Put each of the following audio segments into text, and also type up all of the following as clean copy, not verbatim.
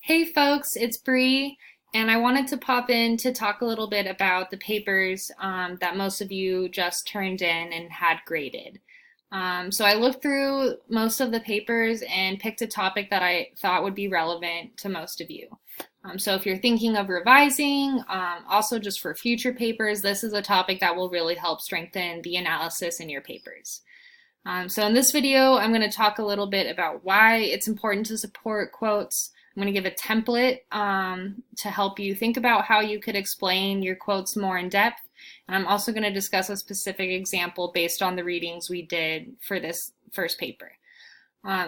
Hey folks, it's Bree, and I wanted to pop in to talk a little bit about the papers that most of you just turned in and had graded. So I looked through most of the papers and picked a topic that I thought would be relevant to most of you. So if you're thinking of revising, also just for future papers, this is a topic that will really help strengthen the analysis in your papers. So in this video, I'm going to talk a little bit about why it's important to support quotes. I'm going to give a template to help you think about how you could explain your quotes more in depth. And I'm also going to discuss a specific example based on the readings we did for this first paper.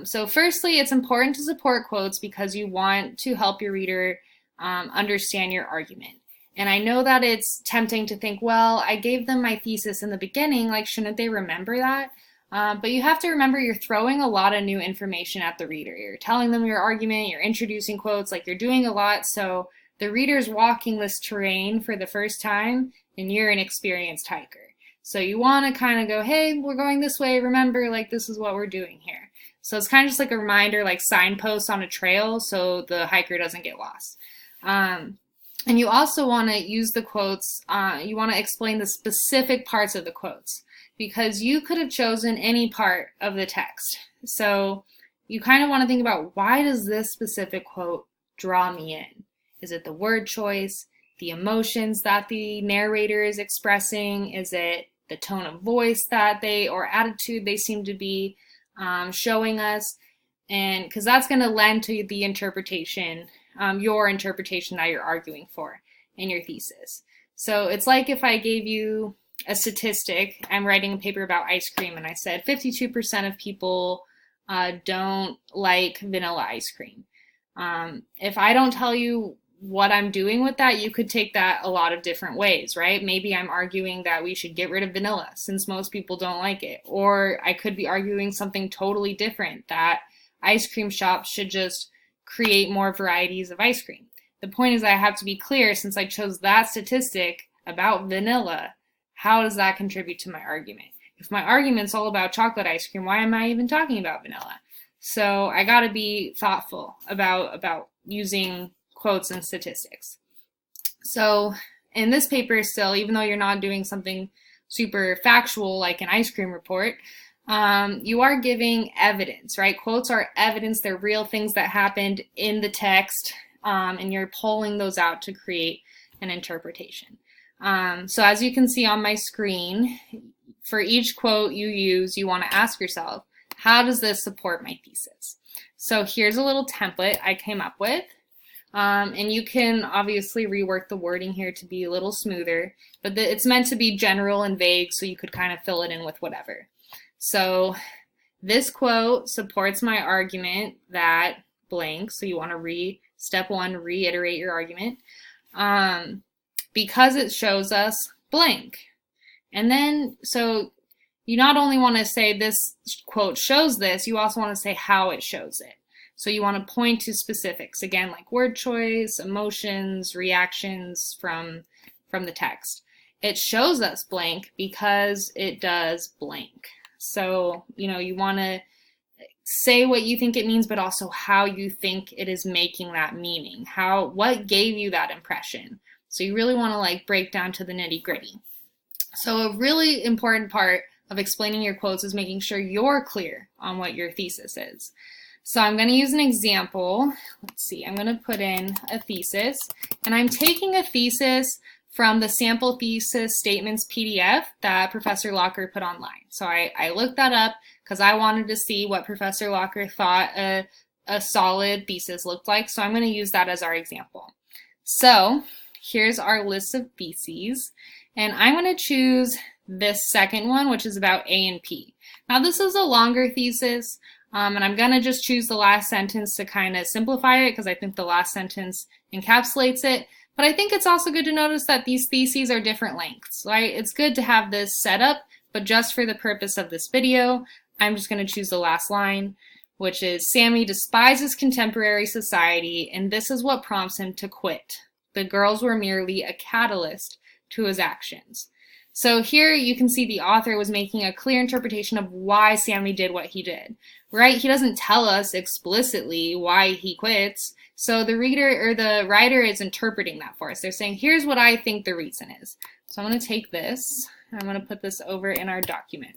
So firstly, it's important to support quotes because you want to help your reader understand your argument. And I know that it's tempting to think, well, I gave them my thesis in the beginning, like shouldn't they remember that? But you have to remember you're throwing a lot of new information at the reader. You're telling them your argument, you're introducing quotes, like you're doing a lot. So the reader's walking this terrain for the first time and you're an experienced hiker. So you want to kind of go, hey, we're going this way. Remember, like this is what we're doing here. So it's kind of just like a reminder, like signposts on a trail so the hiker doesn't get lost. And you also want to use the quotes, you want to explain the specific parts of the quotes, because you could have chosen any part of the text. So you kind of want to think about, why does this specific quote draw me in? Is it the word choice, the emotions that the narrator is expressing? Is it the tone of voice that they, or attitude they seem to be showing us? And because that's going to lend to the interpretation, your interpretation that you're arguing for in your thesis. So it's like if I gave you a statistic, I'm writing a paper about ice cream, and I said 52% of people don't like vanilla ice cream. If I don't tell you what I'm doing with that, you could take that a lot of different ways, right? Maybe I'm arguing that we should get rid of vanilla since most people don't like it. Or I could be arguing something totally different, that ice cream shops should just create more varieties of ice cream. The point is I have to be clear, since I chose that statistic about vanilla, how does that contribute to my argument? If my argument's all about chocolate ice cream, why am I even talking about vanilla? So I got to be thoughtful about using quotes and statistics. So in this paper still, even though you're not doing something super factual like an ice cream report, you are giving evidence, right? Quotes are evidence. They're real things that happened in the text, and you're pulling those out to create an interpretation. So as you can see on my screen, for each quote you use, you want to ask yourself, how does this support my thesis? So here's a little template I came up with. And you can obviously rework the wording here to be a little smoother, but it's meant to be general and vague, so you could kind of fill it in with whatever. So this quote supports my argument that blank, so you want to step one, reiterate your argument, because it shows us blank. And then, so you not only want to say this quote shows this, you also want to say how it shows it. So you want to point to specifics, again, like word choice, emotions, reactions from the text. It shows us blank because it does blank. So, you want to say what you think it means, but also how you think it is making that meaning. What gave you that impression? So you really want to break down to the nitty-gritty. So a really important part of explaining your quotes is making sure you're clear on what your thesis is. So I'm going to use an example. Let's see, I'm going to put in a thesis, and I'm taking a thesis from the sample thesis statements PDF that Professor Locker put online. So I looked that up because I wanted to see what Professor Locker thought a solid thesis looked like. So I'm going to use that as our example. So here's our list of theses, and I'm going to choose this second one, which is about A and P. Now this is a longer thesis, and I'm going to just choose the last sentence to kind of simplify it because I think the last sentence encapsulates it. But I think it's also good to notice that these theses are different lengths, right? It's good to have this set up, but just for the purpose of this video, I'm just going to choose the last line, which is, Sammy despises contemporary society, and this is what prompts him to quit. The girls were merely a catalyst to his actions. So here you can see the author was making a clear interpretation of why Sammy did what he did, right? He doesn't tell us explicitly why he quits, So the reader or the writer is interpreting that for us. They're saying, here's what I think the reason is. So I'm going to take this, and I'm going to put this over in our document.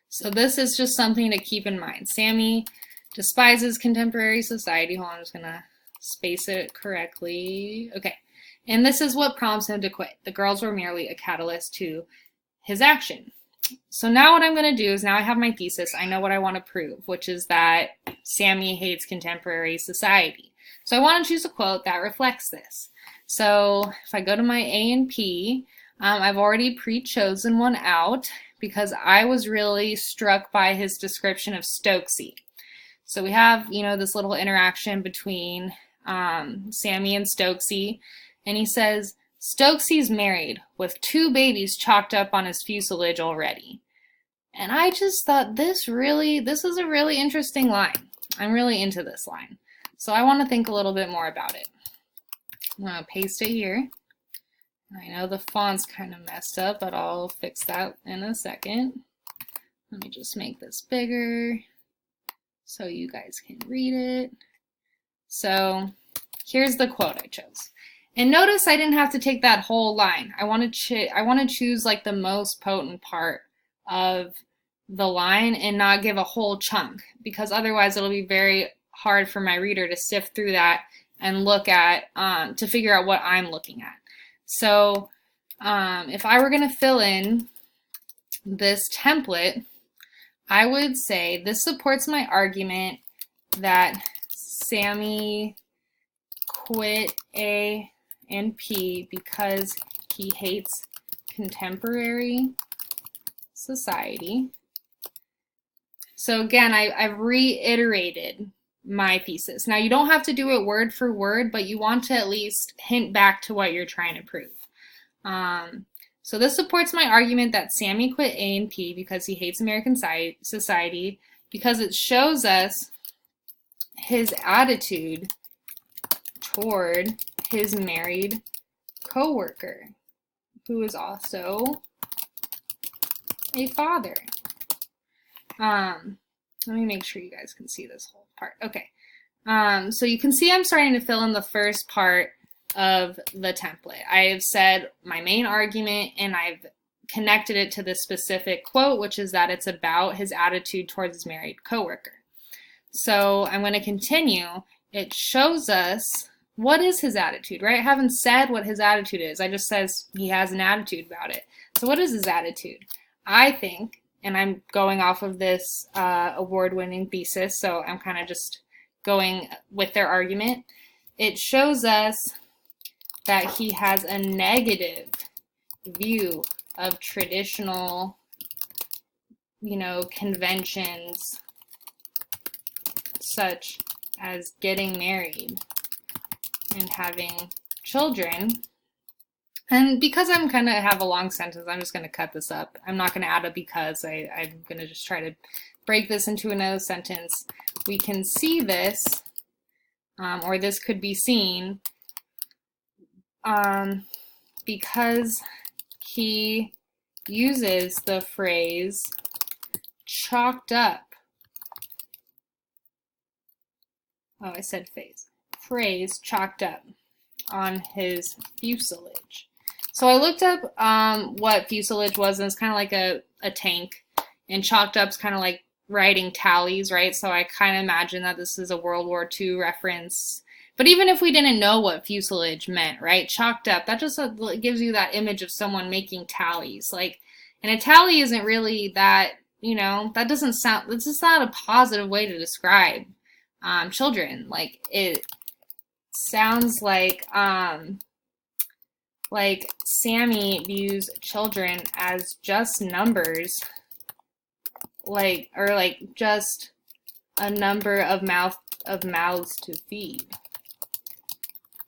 So this is just something to keep in mind. Sammy despises contemporary society. Hold on, I'm just going to space it correctly. Okay. And this is what prompts him to quit. The girls were merely a catalyst to his action. So now what I'm going to do is, now I have my thesis, I know what I want to prove, which is that Sammy hates contemporary society. So I want to choose a quote that reflects this. So if I go to my A and P, I've already pre-chosen one out because I was really struck by his description of Stokesy. So we have, this little interaction between Sammy and Stokesy, and he says, Stokesy's married with 2 babies chalked up on his fuselage already. And I just thought this is a really interesting line. I'm really into this line. So I want to think a little bit more about it. I'm going to paste it here. I know the font's kind of messed up, but I'll fix that in a second. Let me just make this bigger so you guys can read it. So here's the quote I chose. And notice I didn't have to take that whole line. I want to choose like the most potent part of the line and not give a whole chunk, because otherwise it'll be very hard for my reader to sift through that and look at, to figure out what I'm looking at. So if I were going to fill in this template, I would say this supports my argument that Sammy quit A and P because he hates contemporary society. So again, I've reiterated my thesis. Now you don't have to do it word for word, but you want to at least hint back to what you're trying to prove. So this supports my argument that Sammy quit A and P because he hates American society, because it shows us his attitude toward his married co-worker, who is also a father. Let me make sure you guys can see this whole part. Okay. So you can see I'm starting to fill in the first part of the template. I have said my main argument, and I've connected it to this specific quote, which is that it's about his attitude towards his married coworker. So I'm going to continue. It shows us what is his attitude, right? I haven't said what his attitude is. I just says he has an attitude about it. So what is his attitude? I think, and I'm going off of this award-winning thesis, so I'm kind of just going with their argument. It shows us that he has a negative view of traditional, conventions such as getting married and having children. And because I'm going to have a long sentence, I'm just going to cut this up. I'm not going to add a because. I'm going to just try to break this into another sentence. We can see this, or this could be seen, because he uses the phrase chalked up. Oh, I said phrase chalked up on his fuselage. So I looked up what fuselage was, and it's kind of like a tank, and chalked up's kind of like writing tallies, right? So I kind of imagine that this is a World War II reference. But even if we didn't know what fuselage meant, right? Chalked up, that just gives you that image of someone making tallies. And a tally isn't really that, that doesn't sound, it's just not a positive way to describe children. It sounds like Sammy views children as just numbers, or just a number of mouths to feed.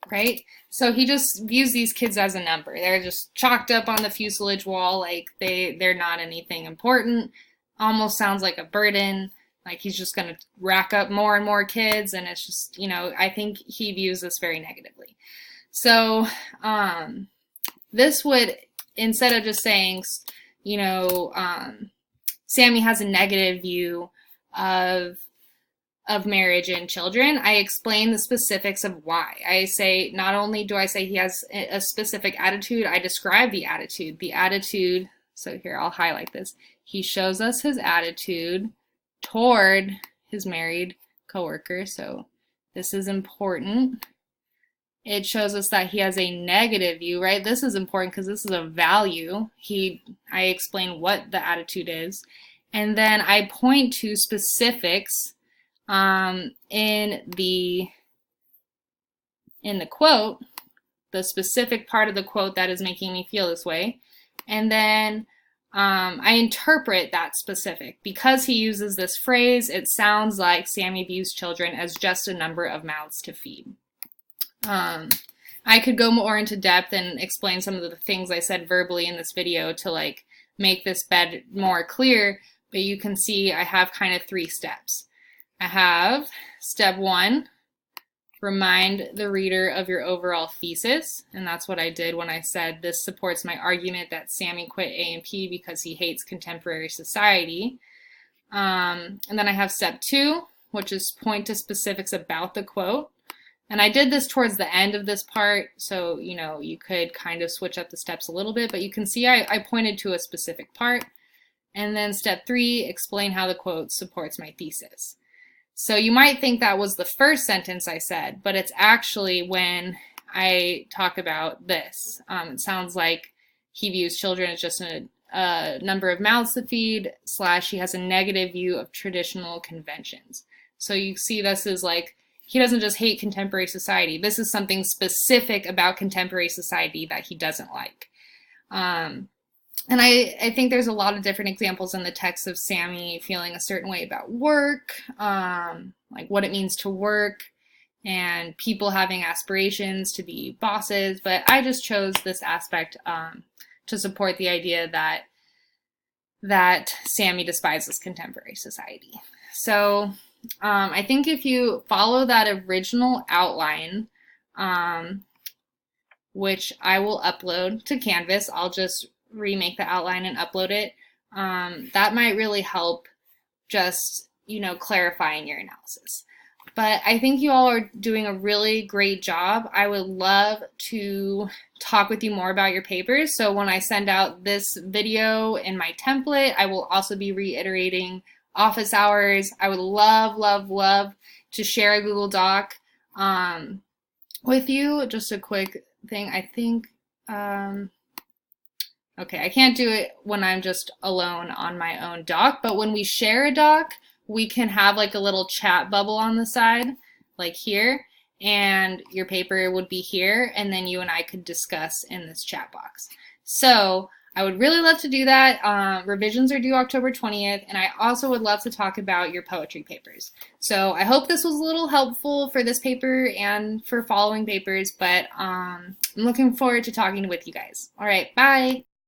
Right? So he just views these kids as a number. They're just chalked up on the fuselage wall, they're not anything important. Almost sounds like a burden. He's just going to rack up more and more kids, and it's just, I think he views this very negatively. So this would, instead of just saying, Sammy has a negative view of of marriage and children, I explain the specifics of why. I say, not only do I say he has a specific attitude, I describe the attitude. The attitude, so here I'll highlight this. He shows us his attitude toward his married coworker, so this is important. It shows us that he has a negative view, right? This is important because this is a value. I explain what the attitude is. And then I point to specifics in the quote, the specific part of the quote that is making me feel this way. And then I interpret that specific. Because he uses this phrase, it sounds like Sammy views children as just a number of mouths to feed. I could go more into depth and explain some of the things I said verbally in this video to like make this bed more clear, but you can see I have kind of 3 steps. I have step 1, remind the reader of your overall thesis, and that's what I did when I said this supports my argument that Sammy quit A&P because he hates contemporary society. And then I have step 2, which is point to specifics about the quote. And I did this towards the end of this part, so you know you could kind of switch up the steps a little bit, but you can see I pointed to a specific part. And then step 3, explain how the quote supports my thesis. So you might think that was the first sentence I said, but it's actually when I talk about this. It sounds like he views children as just a number of mouths to feed, / he has a negative view of traditional conventions. So you see this is like, he doesn't just hate contemporary society. This is something specific about contemporary society that he doesn't like. And I think there's a lot of different examples in the text of Sammy feeling a certain way about work, like what it means to work, and people having aspirations to be bosses. But I just chose this aspect to support the idea that Sammy despises contemporary society. So I think if you follow that original outline, which I will upload to Canvas, I'll just remake the outline and upload it. That might really help just, clarifying your analysis. But I think you all are doing a really great job. I would love to talk with you more about your papers. So when I send out this video in my template, I will also be reiterating office hours. I would love, love, love to share a Google Doc with you. Just a quick thing, I think, okay, I can't do it when I'm just alone on my own doc, but when we share a doc, we can have like a little chat bubble on the side, like here, and your paper would be here, and then you and I could discuss in this chat box. So I would really love to do that. Revisions are due October 20th, and I also would love to talk about your poetry papers. So I hope this was a little helpful for this paper and for following papers, but I'm looking forward to talking with you guys. All right, bye.